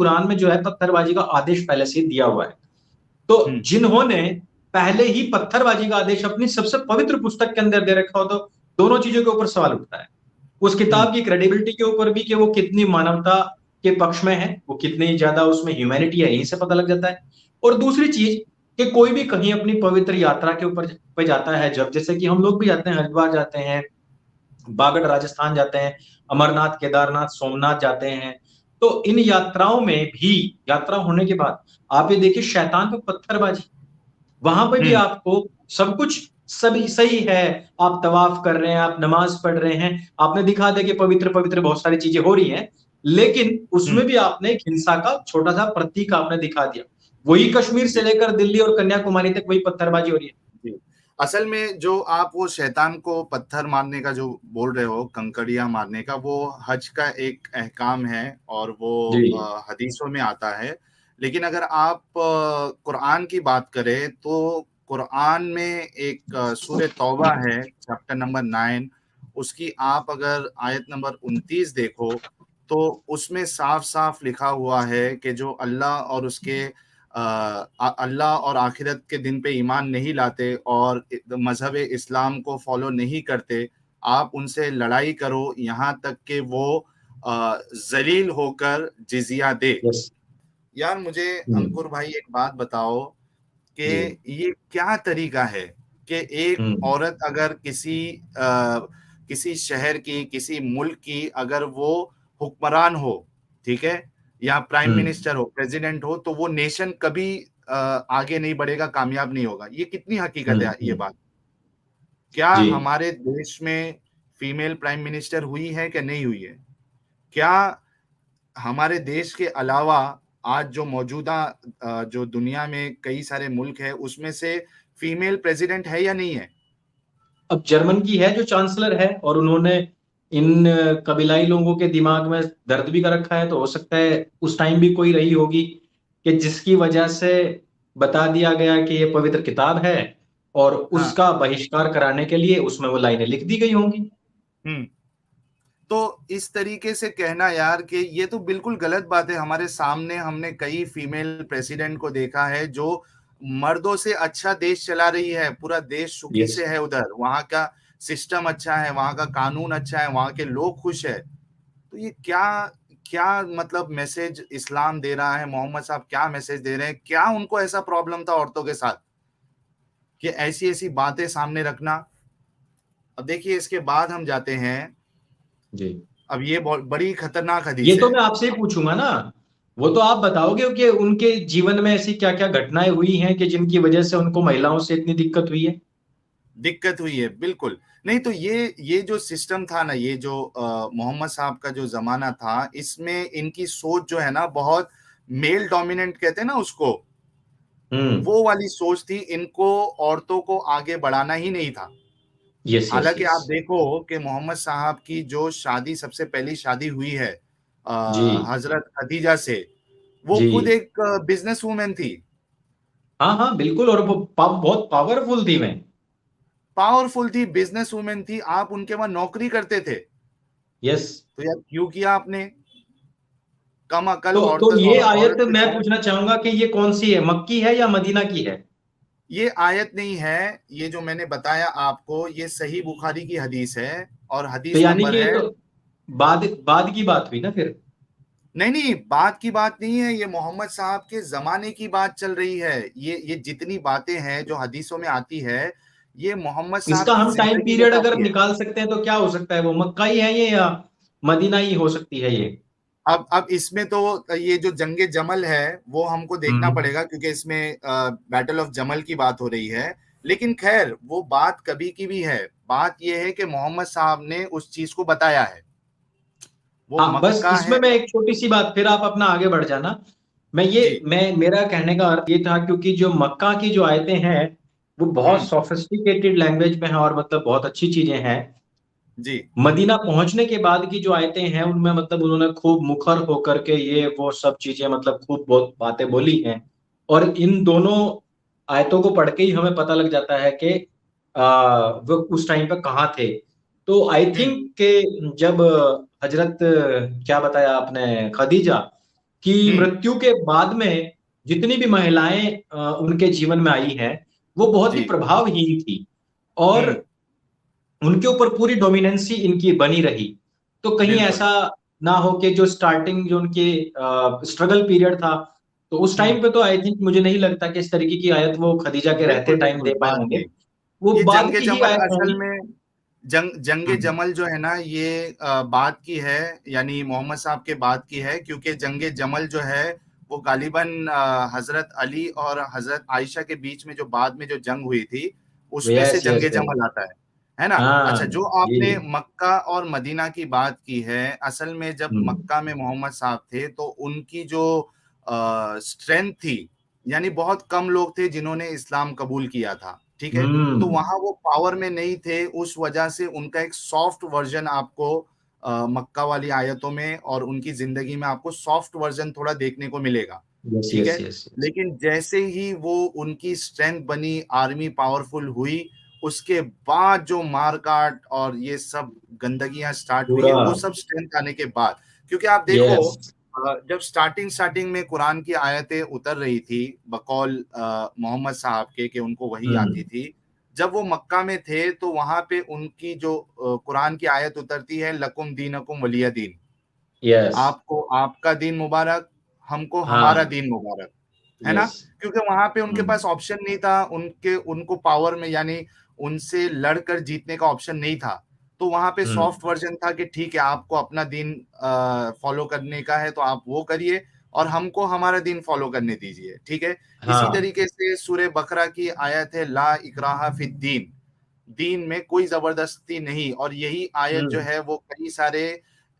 कुरान में जो है पत्थरबाजी का आदेश पहले से दिया हुआ है। तो जिन्होंने पहले ही पत्थरबाजी का आदेश अपनी सबसे पवित्र पुस्तक के अंदर दे रखा हो, तो दोनों चीजों के ऊपर सवाल उठता है। उस किताब की क्रेडिबिलिटी के ऊपर भी कि वो कितनी मानवता के पक्ष में है, वो कितनी ज्यादा उसमें ह्यूमैनिटी है, यहीं से पता लग जाता है। और दूसरी चीज कि कोई भी कहीं अपनी पवित्र यात्रा के ऊपर पे जाता है, जब जैसे कि हम लोग भी जाते हैं, हरिद्वार जाते हैं, बागड़ राजस्थान जाते हैं, अमरनाथ, केदारनाथ, सोमनाथ जाते हैं, तो इन यात्राओं में भी, यात्रा होने के बाद आप ये देखिए शैतान पे पत्थरबाजी, वहां पे भी आपको सब कुछ सभी सही है, आप तवाफ कर रहे हैं, आप नमाज पढ़ रहे हैं, आपने दिखा दिया कि पवित्र पवित्र बहुत सारी चीजें हो रही हैं, लेकिन उसमें भी आपने एक हिंसा का छोटा सा प्रतीक आपने दिखा दिया। वही कश्मीर से लेकर दिल्ली और कन्याकुमारी तक वही पत्थरबाजी हो रही है। जी। असल में जो आप वो शैतान को पत्थर मारने का जो बोल रहे हो, कंकड़ियां मारने का, वो हज का एक अहकाम है और वो हदीसों में आता है। लेकिन अगर आप कुरान की बात करें तो कुरान में एक सूरह तौबा है, चैप्टर नंबर 9, उसकी आप अगर आयत नंबर 29 देखो तो उसमें साफ साफ लिखा हुआ है कि जो अल्लाह और उसके अल्लाह और आखिरत के दिन पे ईमान नहीं लाते और मजहब इस्लाम को फॉलो नहीं करते, आप उनसे लड़ाई करो यहाँ तक कि वो जलील होकर जिजिया दे। यार मुझे अंकुर भाई एक बात बताओ कि ये क्या तरीका है कि एक औरत अगर किसी शहर की, किसी मुल्क की अगर वो हुक्मरान हो, ठीक है, या प्राइम मिनिस्टर हो, प्रेसिडेंट हो, तो वो नेशन कभी आगे नहीं बढ़ेगा, कामयाब नहीं होगा। ये कितनी हकीकत है ये बात? क्या हमारे देश में फीमेल प्राइम मिनिस्टर हुई है कि नहीं हुई है? क्या हमारे देश के अलावा आज जो मौजूदा जो दुनिया में कई सारे मुल्क है उसमें से फीमेल प्रेसिडेंट है या नहीं है? अब जर्मन की है जो चांसलर है, और उन्होंने इन कबीलाई लोगों के दिमाग में दर्द भी कर रखा है, तो हो सकता है उस टाइम भी कोई रही होगी कि जिसकी वजह से बता दिया गया कि ये पवित्र किताब है, और उसका बहिष्कार कराने के लिए उसमें वो लाइनें लिख दी गई होंगी। तो इस तरीके से कहना यार कि ये तो बिल्कुल गलत बात है। हमारे सामने हमने कई फीमेल प्रेसिडेंट को देखा है जो मर्दों से अच्छा देश चला रही है, पूरा देश सुखी से है, उधर वहां का सिस्टम अच्छा है, वहां का कानून अच्छा है, वहां के लोग खुश है। तो ये क्या क्या मतलब मैसेज इस्लाम दे रहा है? मोहम्मद साहब क्या मैसेज दे रहे हैं? क्या उनको ऐसा प्रॉब्लम था औरतों के साथ कि ऐसी ऐसी बातें सामने रखना? अब देखिए इसके बाद हम जाते हैं जी, अब ये बहुत बड़ी खतरनाक हदीस ये है। तो मैं आपसे ही पूछूंगा ना, वो तो आप बताओगे कि उनके जीवन में ऐसी क्या क्या घटनाएं हुई हैं कि जिनकी वजह से उनको महिलाओं से इतनी दिक्कत हुई है। दिक्कत हुई है, बिल्कुल। नहीं तो ये जो सिस्टम था ना, ये जो मोहम्मद साहब का जो जमाना था, इसमें इनकी सोच जो है ना बहुत मेल डोमिनेंट कहते हैं ना उसको, वो वाली सोच थी। इनको औरतों को आगे बढ़ाना ही नहीं था। यस यस हालांकि यस। आप देखो कि मोहम्मद साहब की जो शादी, सबसे पहली शादी हुई है जी हजरत खदीजा से, वो जी। खुद एक बिजनेस वूमेन थी। हाँ हाँ बिल्कुल, और वो बहुत पावरफुल थी मैं। पावरफुल थी, बिजनेस वूमेन थी, आप उनके वहां नौकरी करते थे। यस। तो यार क्यों किया आपने? कम अकल तो औरत ये आयत औरत के मैं साथ। पूछना चाहूंगा कि ये कौन सी है, मक्की है या मदीना की है? ये आयत नहीं है, ये जो मैंने बताया आपको ये सही बुखारी की हदीस है और तो हदीस यानी नंबर कि ये है। तो बाद बाद की बात हुई ना फिर। नहीं नहीं, बात की बात नहीं है, ये मोहम्मद साहब के जमाने की बात चल रही है। ये जितनी बातें हैं जो हदीसों में आती है, ये मोहम्मद साहब इसका की हम टाइम जिंदगी पीरियड अगर बताती है। निकाल सकते हैं तो क्या हो सकता है, वो मक्का ही है ये या मदीना ही हो सकती है ये? अब इसमें तो ये जो जंगे जमल है वो हमको देखना पड़ेगा, क्योंकि इसमें बैटल ऑफ जमल की बात हो रही है। लेकिन खैर वो बात कभी की भी है, बात ये है कि मोहम्मद साहब ने उस चीज को बताया है। वो हाँ, बस मक्का है। इसमें मैं एक छोटी सी बात, फिर आप अपना आगे बढ़ जाना। जी। मैं मेरा कहने का अर्थ ये था, क्योंकि जो मक्का की जो आयतें हैं वो बहुत सोफिस्टिकेटेड लैंग्वेज में है, और मतलब बहुत अच्छी चीजें हैं। जी। मदीना पहुंचने के बाद की जो आयतें हैं उनमें मतलब उन्होंने खूब मुखर होकर के ये वो सब चीजें मतलब खूब बहुत बातें बोली हैं। और इन दोनों आयतों को पढ़ के ही हमें पता लग जाता है कि वो उस टाइम पे कहाँ थे। तो आई थिंक कि जब हजरत क्या बताया आपने, खदीजा, कि मृत्यु के बाद में जितनी भी महिलाएं उनके जीवन में आई हैं वो बहुत ही प्रभावहीन थी और उनके ऊपर पूरी डोमिनेंसी इनकी बनी रही। तो कहीं ऐसा ना हो कि जो स्टार्टिंग जो उनके स्ट्रगल पीरियड था तो उस टाइम पे तो आई थिंक मुझे नहीं लगता कि इस तरीके की आयत वो खदीजा के रहते टाइम दे पाए होंगे, वो ये बाद जंगे की ही जमल आयत असल होंगी। में जंगे जमल जो है ना ये बाद की है, यानी मोहम्मद साहब के बाद की है, क्योंकि जंगे जमल जो है वो गालिबन हजरत अली और हजरत आयशा के बीच में जो बाद में जो जंग हुई थी उसमें से जंगे जमल आता है ना। अच्छा, जो आपने मक्का और मदीना की बात की है, असल में जब मक्का में मोहम्मद साहब थे तो उनकी जो स्ट्रेंथ थी, यानी बहुत कम लोग थे जिन्होंने इस्लाम कबूल किया था, ठीक है, तो वहां वो पावर में नहीं थे, उस वजह से उनका एक सॉफ्ट वर्जन आपको मक्का वाली आयतों में और उनकी जिंदगी में आपको सॉफ्ट वर्जन थोड़ा देखने को मिलेगा, ठीक है। लेकिन जैसे ही वो उनकी स्ट्रेंथ बनी, आर्मी पावरफुल हुई, उसके बाद जो मारकाट और ये सब गंदगियां स्टार्ट हुई है, वो सब स्ट्रेंथ आने के बाद, क्योंकि आप देखो जब स्टार्टिंग में कुरान की आयतें उतर रही थी बकौल मोहम्मद साहब के उनको वही आती थी, जब वो मक्का में थे तो वहां पे उनकी जो कुरान की आयत उतरती है, लकुम दीनकुम वलिया दीन, आपको आपका दिन मुबारक, हमको हमारा दिन मुबारक, है ना। क्योंकि वहां पे उनके पास ऑप्शन नहीं था, उनको पावर में यानी उनसे लड़कर जीतने का ऑप्शन नहीं था, तो वहां पे सॉफ्ट वर्जन था कि ठीक है, आपको अपना दिन फॉलो करने का है तो आप वो करिए और हमको हमारा दिन फॉलो करने दीजिए, ठीक है। इसी तरीके से सूरह बकरा की आयत है ला इकराहा फिद दीन, दीन में कोई जबरदस्ती नहीं, और यही आयत जो है वो कई सारे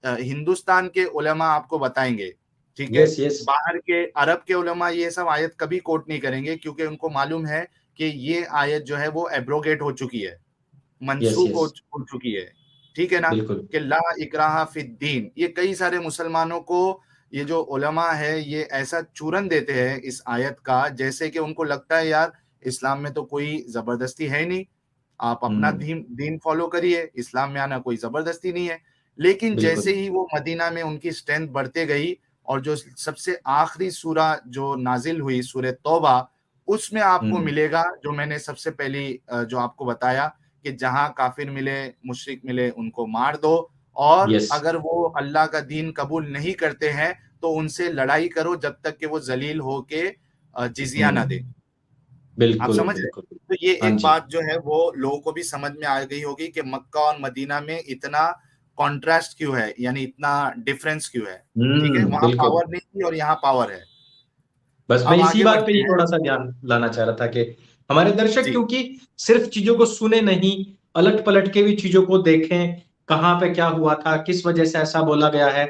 हिंदुस्तान के उलमा आपको बताएंगे, ठीक है। बाहर के अरब के उलमा ये सब आयत कभी कोट नहीं करेंगे, क्योंकि उनको मालूम है कि ये आयत जो है वो एब्रोगेट हो चुकी है, मनसूख हो चुकी है, ठीक है ना, कि ला इकराहा फिद दीन। ये कई सारे मुसलमानों को ये जो उलमा है ये ऐसा चूरन देते हैं इस आयत का, जैसे कि उनको लगता है यार इस्लाम में तो कोई जबरदस्ती है नहीं, आप अपना दीन फॉलो करिए, इस्लाम में आना कोई जबरदस्ती नहीं है। लेकिन जैसे ही वो मदीना में उनकी स्ट्रेंथ बढ़ते गई और जो सबसे आखिरी सूरा जो नाजिल हुई सूरह तौबा, उसमें आपको मिलेगा जो मैंने सबसे पहली जो आपको बताया कि जहां काफिर मिले, मुशरिक मिले, उनको मार दो, और अगर वो अल्लाह का दीन कबूल नहीं करते हैं तो उनसे लड़ाई करो जब तक कि वो जलील होके जिजिया ना दे। आप समझ रहे? तो ये एक बात जो है वो लोगों को भी समझ में आ गई होगी कि मक्का और मदीना में इतना कॉन्ट्रास्ट क्यों है, यानी इतना डिफरेंस क्यों है, ठीक है। वहां पावर नहीं थी और यहाँ पावर है। बस मैं इसी बात पे ही थोड़ा सा ध्यान लाना चाह रहा था कि हमारे दर्शक क्योंकि सिर्फ चीजों को सुने नहीं, अलट पलट के भी चीजों को देखें, कहाँ पे क्या हुआ था, किस वजह से ऐसा बोला गया है।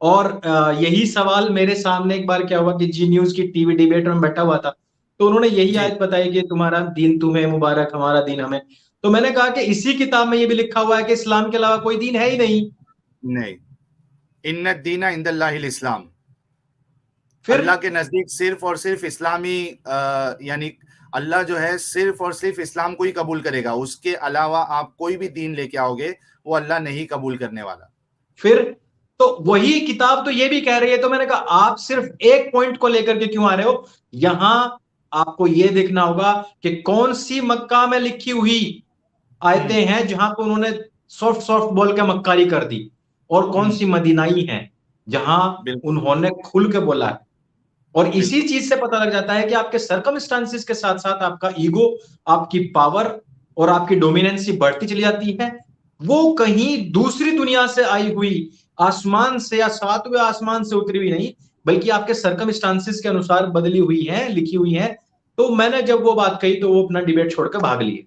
और यही सवाल मेरे सामने एक बार क्या हुआ कि जी न्यूज की टीवी डिबेट में बैठा हुआ था, तो उन्होंने यही आयत बताई कि तुम्हारा दीन तुम्हें मुबारक, हमारा दीन हमें। तो मैंने कहा कि इसी किताब में ये भी लिखा हुआ है कि इस्लाम के अलावा कोई दीन है ही नहीं। इन्ना दीना इंदल्लाहिल इस्लाम, अल्लाह के नजदीक सिर्फ और सिर्फ इस्लामी यानी अल्लाह जो है सिर्फ और सिर्फ इस्लाम को ही कबूल करेगा, उसके अलावा आप कोई भी दीन लेके आओगे वो अल्लाह नहीं कबूल करने वाला। फिर तो वही किताब तो ये भी कह रही है, तो मैंने कहा आप सिर्फ एक पॉइंट को लेकर के क्यों आ रहे हो। यहां आपको ये देखना होगा कि कौन सी मक्का में लिखी हुई आयतें हैं जहां पर उन्होंने सॉफ्ट सॉफ्ट बोल के मक्कारी कर दी, और कौन सी मदीनाई हैं जहां उन्होंने खुल के बोला है। और इसी चीज से पता लग जाता है कि आपके सर्कमस्टांसिस के साथ साथ आपका ईगो, आपकी पावर और आपकी डोमिनेंसी बढ़ती चली जाती है। वो कहीं दूसरी दुनिया से आई हुई, आसमान से या सातवें आसमान से उतरी हुई नहीं, बल्कि आपके सर्कमस्टांसिस के अनुसार बदली हुई है, लिखी हुई है। तो मैंने जब वो बात कही तो वो अपना डिबेट छोड़कर भाग लिए।